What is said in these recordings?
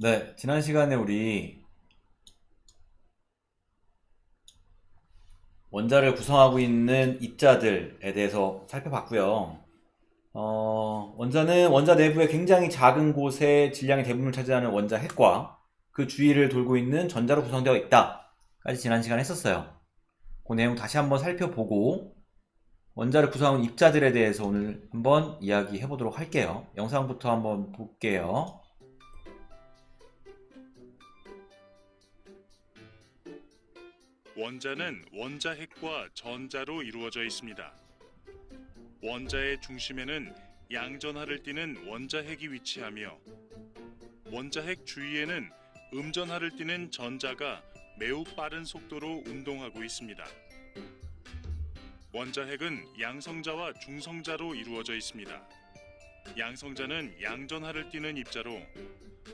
네, 지난 시간에 우리 원자를 구성하고 있는 입자들에 대해서 살펴봤고요. 원자는 원자 내부의 굉장히 작은 곳에 질량의 대부분을 차지하는 원자 핵과 그 주위를 돌고 있는 전자로 구성되어 있다까지 지난 시간에 했었어요. 그 내용 다시 한번 살펴보고 원자를 구성하는 입자들에 대해서 오늘 한번 이야기해 보도록 할게요. 영상부터 한번 볼게요. 원자는 원자핵과 전자로 이루어져 있습니다. 원자의 중심에는 양전하를 띠는 원자핵이 위치하며 원자핵 주위에는 음전하를 띠는 전자가 매우 빠른 속도로 운동하고 있습니다. 원자핵은 양성자와 중성자로 이루어져 있습니다. 양성자는 양전하를 띠는 입자로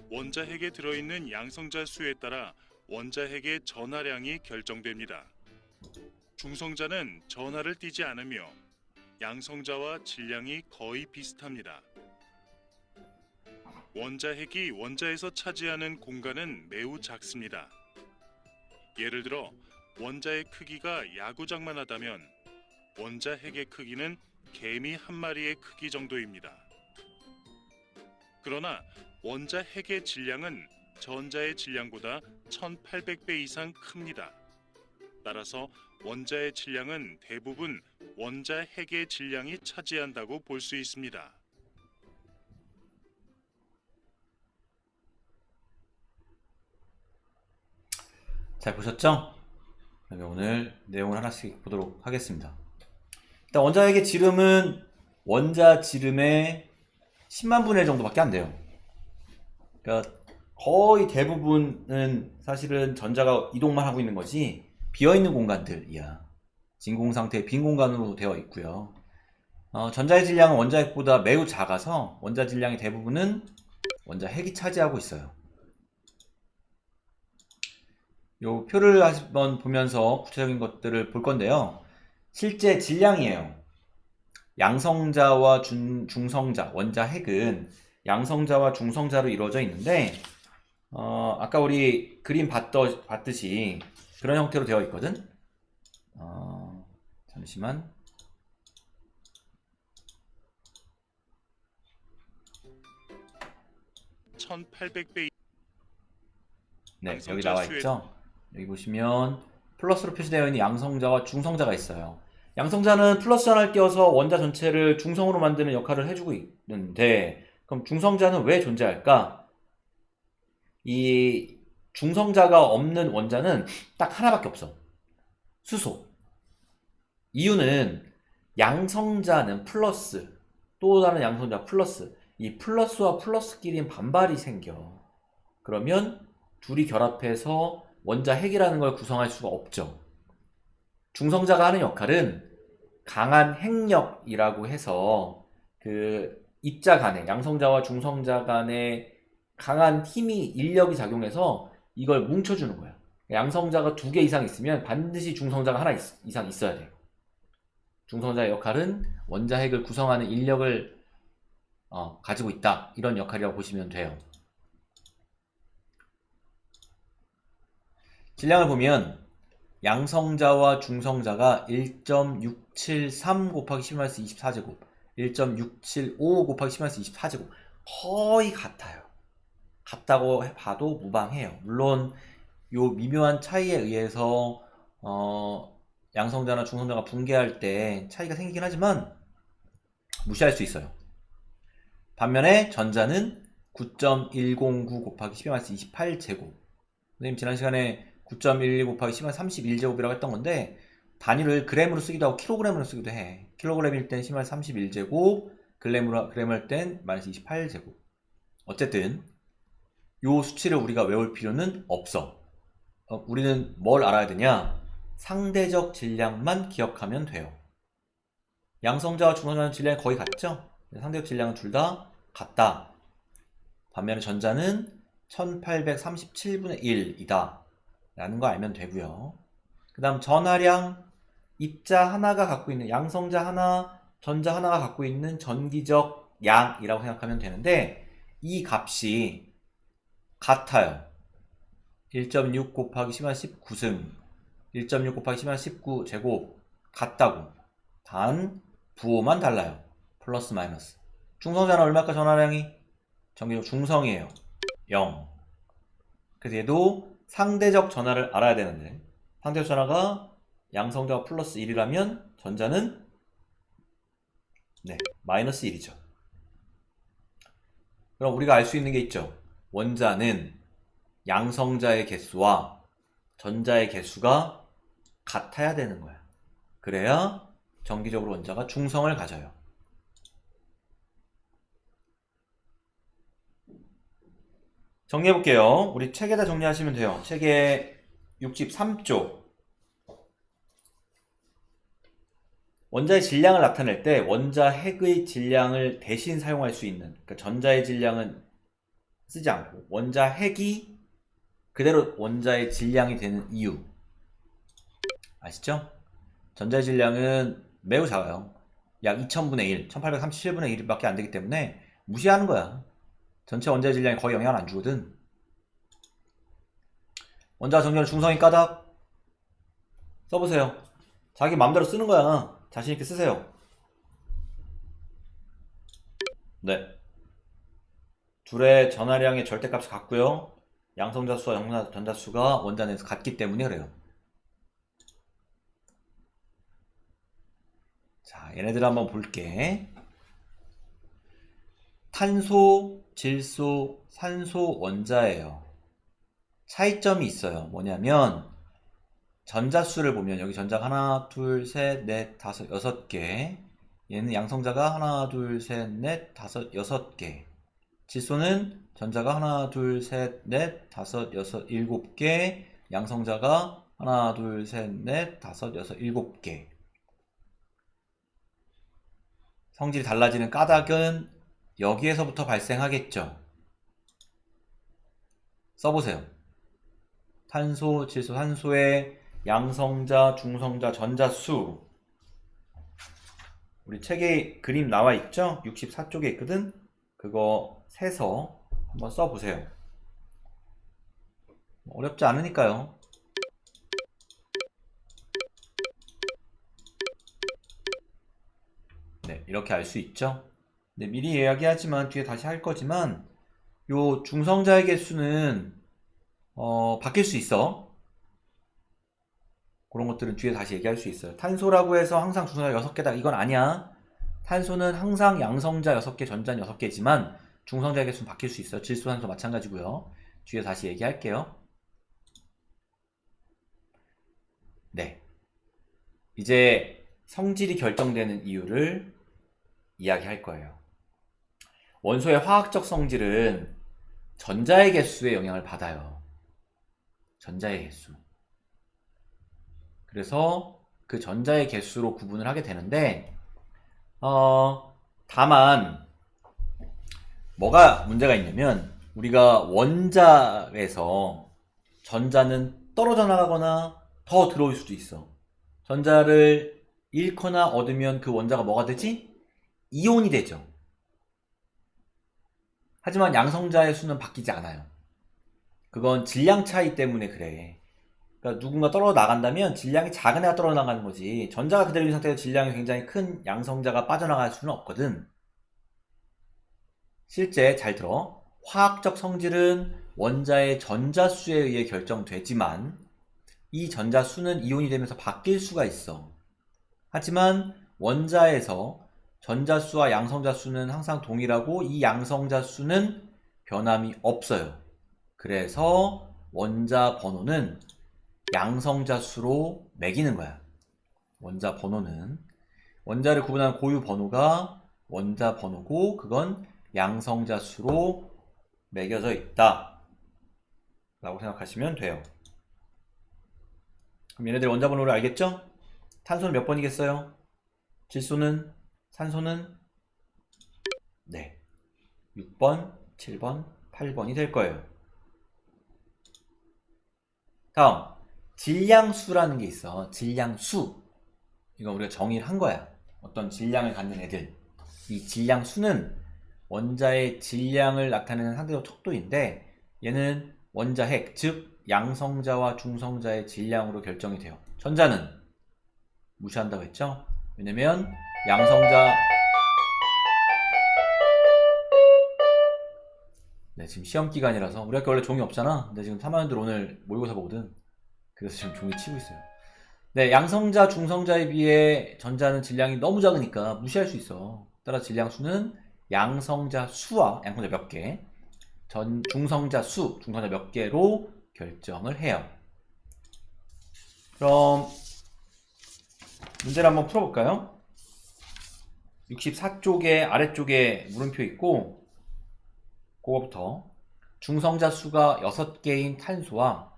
원자핵에 들어있는 양성자 수에 따라 원자핵의 전하량이 결정됩니다. 중성자는 전하를 띠지 않으며 양성자와 질량이 거의 비슷합니다. 원자핵이 원자에서 차지하는 공간은 매우 작습니다. 예를 들어 원자의 크기가 야구장만 하다면 원자핵의 크기는 개미 한 마리의 크기 정도입니다. 그러나 원자핵의 질량은 전자의 질량보다 1800배 이상 큽니다. 따라서 원자의 질량은 대부분 원자핵의 질량이 차지한다고 볼 수 있습니다. 잘 보셨죠? 그러면 오늘 내용을 하나씩 보도록 하겠습니다. 일단 원자핵의 지름은 원자 지름의 10만 분의 1 정도밖에 안 돼요. 그러니까 거의 대부분은 사실은 전자가 이동만 하고 있는 거지 비어있는 공간들이야. 진공 상태의 빈 공간으로 되어 있고요. 전자의 질량은 원자핵보다 매우 작아서 원자 질량의 대부분은 원자핵이 차지하고 있어요. 요 표를 한번 보면서 구체적인 것들을 볼 건데요. 실제 질량이에요. 양성자와 중성자, 원자핵은 양성자와 중성자로 이루어져 있는데 아까 우리 그림 봤듯이 그런 형태로 되어 있거든. 잠시만. 1800배 네, 여기 양성자 나와 수에 있죠. 여기 보시면 플러스로 표시되어 있는 양성자와 중성자가 있어요. 양성자는 플러스 하나를 띄워서 원자 전체를 중성으로 만드는 역할을 해주고 있는데, 그럼 중성자는 왜 존재할까? 이 중성자가 없는 원자는 딱 하나밖에 없어. 수소. 이유는 양성자는 플러스, 또 다른 양성자 플러스, 이 플러스와 플러스끼리는 반발이 생겨. 그러면 둘이 결합해서 원자 핵이라는 걸 구성할 수가 없죠. 중성자가 하는 역할은 강한 핵력이라고 해서 그 입자 간에 양성자와 중성자 간에 강한 힘이 인력이 작용해서 이걸 뭉쳐주는 거야. 양성자가 2개 이상 있으면 반드시 중성자가 하나 이상 있어야 돼. 중성자의 역할은 원자 핵을 구성하는 인력을 가지고 있다. 이런 역할이라고 보시면 돼요. 질량을 보면 양성자와 중성자가 1.673 곱하기 10-24제곱, 1.675 곱하기 10-24제곱 거의 같아요. 같다고 봐도 무방해요. 물론 요 미묘한 차이에 의해서 양성자나 중성자가 붕괴할 때 차이가 생기긴 하지만 무시할 수 있어요. 반면에 전자는 9.109 곱하기 10-28제곱. 선생님 지난 시간에 9.11 곱하기 10-31제곱이라고 했던 건데 단위를 그램으로 쓰기도 하고 킬로그램으로 쓰기도 해. 킬로그램일 땐 10-31제곱, 그램을 할 땐 28제곱. 어쨌든 요 수치를 우리가 외울 필요는 없어. 우리는 뭘 알아야 되냐? 상대적 질량만 기억하면 돼요. 양성자와 중성자는 질량이 거의 같죠? 상대적 질량은 둘 다 같다. 반면에 전자는 1837분의 1이다 라는 거 알면 되고요. 그 다음 전하량, 입자 하나가 갖고 있는 양성자 하나, 전자 하나가 갖고 있는 전기적 양이라고 생각하면 되는데 이 값이 같아요. 1.6 곱하기 10-19승 1.6 곱하기 10-19제곱 같다고. 단 부호만 달라요. 플러스 마이너스. 중성자는 얼마일까 전화량이? 전기적 중성이에요. 0. 그래서 얘도 상대적 전하를 알아야 되는데 상대적 전하가 양성자가 플러스 1이라면 전자는 마이너스 1이죠. 그럼 우리가 알 수 있는 게 있죠. 원자는 양성자의 개수와 전자의 개수가 같아야 되는 거야. 그래야 정기적으로 원자가 중성을 가져요. 정리해볼게요. 우리 책에다 정리하시면 돼요. 책의 63쪽. 원자의 질량을 나타낼 때 원자 핵의 질량을 대신 사용할 수 있는, 그러니까 전자의 질량은 쓰지 않고 원자 핵이 그대로 원자의 질량이 되는 이유 아시죠? 전자의 질량은 매우 작아요. 약 2000분의 1, 1837분의 1밖에 안 되기 때문에 무시하는 거야. 전체 원자의 질량이 거의 영향을 안 주거든. 원자가 정렬 중성이 까닥 써보세요. 자기 맘대로 쓰는 거야. 자신있게 쓰세요. 네. 둘의 전하량의 절대값이 같고요. 양성자수와 양성전자수가 원자 내에서 같기 때문에 그래요. 자, 얘네들 한번 볼게. 탄소, 질소, 산소 원자예요. 차이점이 있어요. 뭐냐면 전자수를 보면 여기 전자가 하나, 둘, 셋, 넷, 다섯, 여섯 개. 얘는 양성자가 하나, 둘, 셋, 넷, 다섯, 여섯 개. 질소는 전자가 하나, 둘, 셋, 넷, 다섯, 여섯, 일곱 개. 양성자가 하나, 둘, 셋, 넷, 다섯, 여섯, 일곱 개. 성질이 달라지는 까닭은 여기에서부터 발생하겠죠. 써보세요. 탄소, 질소, 산소의 양성자, 중성자, 전자수. 우리 책에 그림 나와 있죠? 64쪽에 있거든? 그거 세서 한번 써보세요. 어렵지 않으니까요. 네, 이렇게 알 수 있죠? 네, 미리 이야기하지만 뒤에 다시 할 거지만 요 중성자의 개수는 바뀔 수 있어. 그런 것들은 뒤에 다시 얘기할 수 있어요. 탄소라고 해서 항상 중성자 6개다 이건 아니야. 탄소는 항상 양성자 6개, 전자 6개지만 중성자의 개수는 바뀔 수 있어요. 질소, 산소 마찬가지고요. 뒤에 다시 얘기할게요. 네, 이제 성질이 결정되는 이유를 이야기할 거예요. 원소의 화학적 성질은 전자의 개수에 영향을 받아요. 전자의 개수. 그래서 그 전자의 개수로 구분을 하게 되는데 다만 뭐가 문제가 있냐면 우리가 원자에서 전자는 떨어져 나가거나 더 들어올 수도 있어. 전자를 잃거나 얻으면 그 원자가 뭐가 되지? 이온이 되죠. 하지만 양성자의 수는 바뀌지 않아요. 그건 질량 차이 때문에 그래. 그러니까 누군가 떨어져 나간다면 질량이 작은 애가 떨어져 나가는 거지. 전자가 그대로 있는 상태에서 질량이 굉장히 큰 양성자가 빠져나갈 수는 없거든. 실제 잘 들어. 화학적 성질은 원자의 전자수에 의해 결정되지만 이 전자수는 이온이 되면서 바뀔 수가 있어. 하지만 원자에서 전자수와 양성자수는 항상 동일하고 이 양성자수는 변함이 없어요. 그래서 원자 번호는 양성자수로 매기는 거야. 원자 번호는 원자를 구분하는 고유 번호가 원자 번호고 그건 양성자수로 매겨져 있다 라고 생각하시면 돼요. 그럼 얘네들 원자 번호를 알겠죠? 탄소는 몇 번이겠어요? 질소는? 산소는? 네, 6번, 7번, 8번이 될 거예요. 다음 질량수라는 게 있어. 질량수. 이거 우리가 정의를 한 거야. 어떤 질량을 갖는 애들. 이 질량수는 원자의 질량을 나타내는 상대적 척도인데 얘는 원자 핵, 즉 양성자와 중성자의 질량으로 결정이 돼요. 전자는 무시한다고 했죠? 왜냐면 양성자 네, 지금 시험 기간이라서 우리 학교 원래 종이 없잖아. 근데 지금 3학년들 오늘 모의고사 보거든. 그래서 지금 종이 치고 있어요. 네, 양성자, 중성자에 비해 전자는 질량이 너무 작으니까 무시할 수 있어. 따라 질량수는 양성자 수와 양성자 몇 개, 중성자 수, 중성자 몇 개로 결정을 해요. 그럼 문제를 한번 풀어볼까요? 64쪽에 아래쪽에 물음표 있고 그거부터 중성자 수가 6개인 탄소와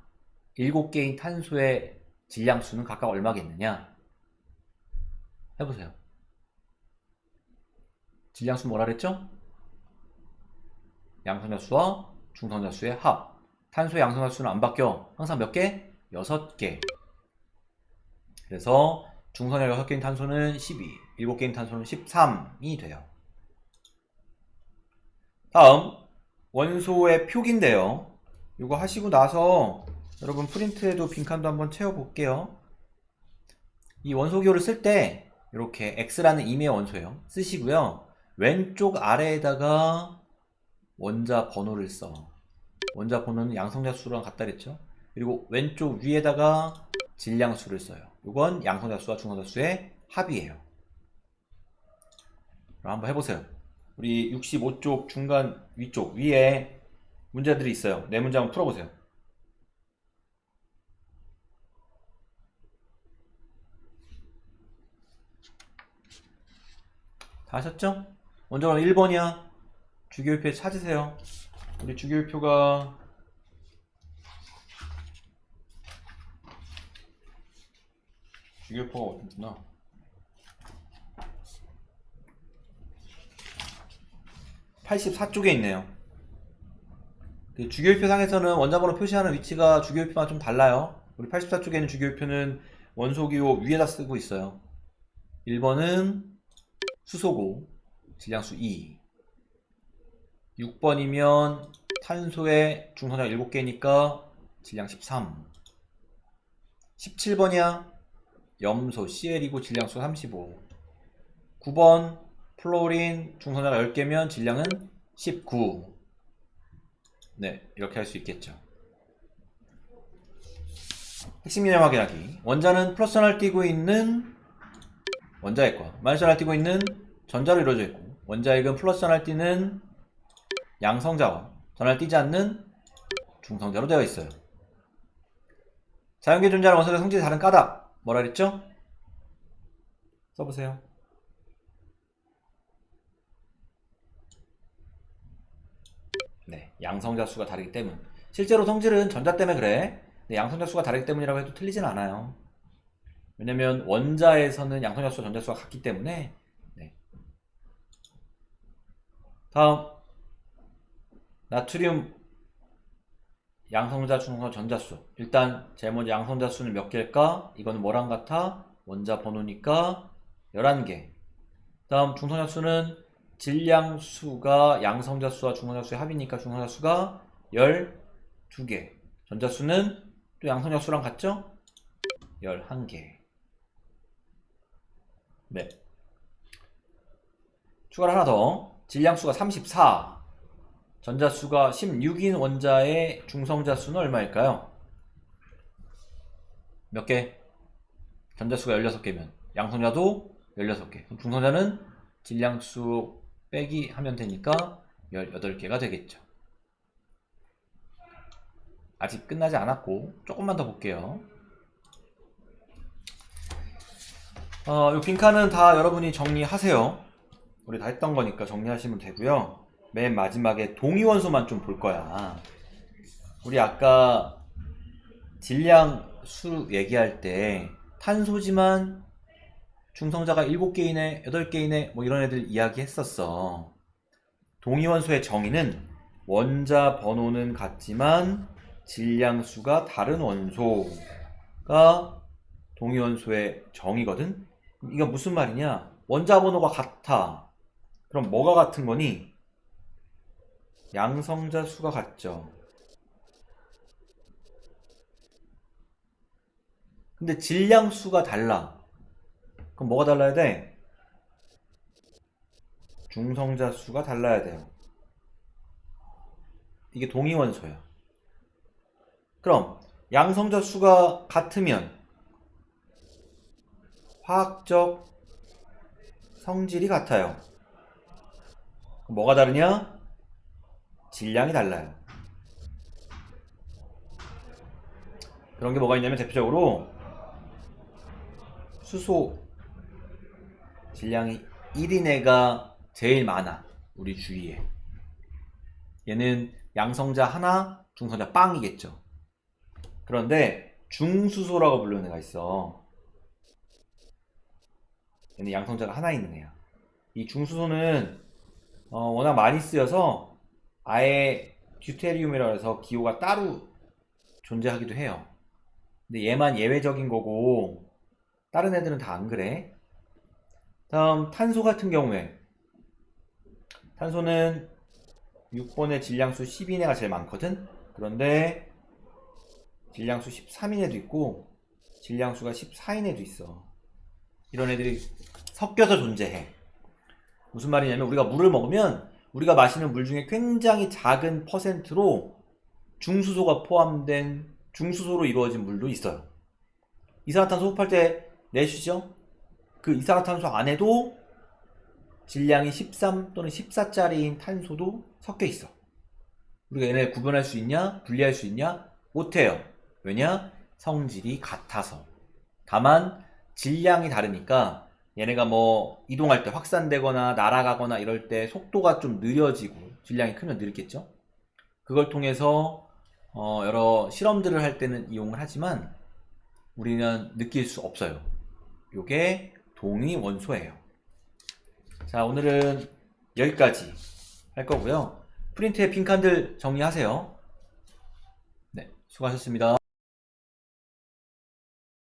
7개인 탄소의 질량수는 각각 얼마겠느냐 해보세요. 질량수 뭐라 그랬죠? 양성자 수와 중성자 수의 합. 탄소의 양성자 수는 안 바뀌어. 항상 몇 개? 6개. 그래서 중성자 6개인 탄소는 12, 7개인 탄소는 13이 돼요. 다음 원소의 표기인데요. 이거 하시고 나서 여러분 프린트에도 빈칸도 한번 채워볼게요. 이 원소기호를 쓸 때 이렇게 X라는 임의 원소예요. 쓰시고요. 왼쪽 아래에다가 원자 번호를 써. 원자 번호는 양성자 수랑 같다 그랬죠. 그리고 왼쪽 위에다가 질량수를 써요. 이건 양성자 수와 중성자 수의 합이에요. 그럼 한번 해보세요. 우리 65쪽 중간 위쪽 위에 문제들이 있어요. 네 문제 한번 풀어보세요. 다 하셨죠? 먼저 그럼 1번이야. 주기율표 찾으세요. 우리 주기율표가 어딨구나. 84쪽에 있네요. 그 주기율표 상에서는 원자번호 표시하는 위치가 주기율표랑 좀 달라요. 우리 84쪽에 있는 주기율표는 원소기호 위에다 쓰고 있어요. 1번은 수소고 질량수 2, 6번이면 탄소의 중성자 7개니까 질량 13, 17번이야 염소 CL이고 질량수 35, 9번 플로린 중성자가 10개면 질량은 19. 네, 이렇게 할 수 있겠죠. 핵심 개념 확인하기. 원자는 플러스전을 띠고 있는 원자핵과 마이너스전을 띠고 있는 전자로 이루어져 있고, 원자핵은 플러스전을 띠는 양성자와 전을 띠지 않는 중성자로 되어 있어요. 자연계에 존재하는 원소의 성질이 다른 까닭 뭐라 그랬죠? 써보세요. 네, 양성자 수가 다르기 때문. 실제로 성질은 전자 때문에 그래. 근데 양성자 수가 다르기 때문이라고 해도 틀리진 않아요. 왜냐면 원자에서는 양성자 수와 전자 수가 같기 때문에. 네. 다음 나트륨 양성자, 중성자, 전자수. 일단 제일 먼저 양성자 수는 몇 개일까? 이거는 뭐랑 같아? 원자 번호니까 11개. 다음 중성자 수는 질량수가 양성자 수와 중성자 수의 합이니까 중성자 수가 12개. 전자 수는 또 양성자 수랑 같죠? 11개. 네. 추가로 하나 더. 질량수가 34. 전자수가 16인 원자의 중성자 수는 얼마일까요? 몇 개? 전자수가 16개면 양성자도 16개. 그럼 중성자는 질량수 빼기 하면 되니까 18개가 되겠죠. 아직 끝나지 않았고 조금만 더 볼게요. 이 빈칸은 다 여러분이 정리하세요. 우리 다 했던 거니까 정리하시면 되고요. 맨 마지막에 동위원소만 좀 볼 거야. 우리 아까 질량수 얘기할 때 탄소지만 중성자가 7개이네 8개이네 뭐 이런 애들 이야기 했었어. 동위원소의 정의는 원자 번호는 같지만 질량수가 다른 원소가 동위원소의 정의거든. 이건 무슨 말이냐? 원자 번호가 같아. 그럼 뭐가 같은 거니? 양성자 수가 같죠. 근데 질량수가 달라. 그럼 뭐가 달라야 돼? 중성자 수가 달라야 돼요. 이게 동위원소야. 그럼 양성자 수가 같으면 화학적 성질이 같아요. 그럼 뭐가 다르냐? 질량이 달라요. 그런 게 뭐가 있냐면 대표적으로 수소 질량이 1인 애가 제일 많아. 우리 주위에. 얘는 양성자 하나, 중성자 빵이겠죠. 그런데 중수소라고 부르는 애가 있어. 얘는 양성자가 하나 있는 애야. 이 중수소는 워낙 많이 쓰여서 아예 듀테리움이라고 해서 기호가 따로 존재하기도 해요. 근데 얘만 예외적인 거고 다른 애들은 다 안 그래. 다음 탄소 같은 경우에 탄소는 6번의 질량수 10인애가 제일 많거든. 그런데 질량수 13인애도 있고 질량수가 14인애도 있어. 이런 애들이 섞여서 존재해. 무슨 말이냐면 우리가 물을 먹으면 우리가 마시는 물 중에 굉장히 작은 퍼센트로 중수소가 포함된 중수소로 이루어진 물도 있어요. 이산화탄소 흡할 때 내쉬죠? 그 이산화탄소 안에도 질량이 13 또는 14짜리인 탄소도 섞여 있어. 우리가 얘네 구분할 수 있냐? 분리할 수 있냐? 못해요. 왜냐? 성질이 같아서. 다만 질량이 다르니까 얘네가 뭐 이동할 때 확산되거나 날아가거나 이럴 때 속도가 좀 느려지고 질량이 크면 느리겠죠? 그걸 통해서 여러 실험들을 할 때는 이용을 하지만 우리는 느낄 수 없어요. 요게 동위원소예요. 자, 오늘은 여기까지 할 거고요. 프린트에 빈칸들 정리하세요. 네, 수고하셨습니다.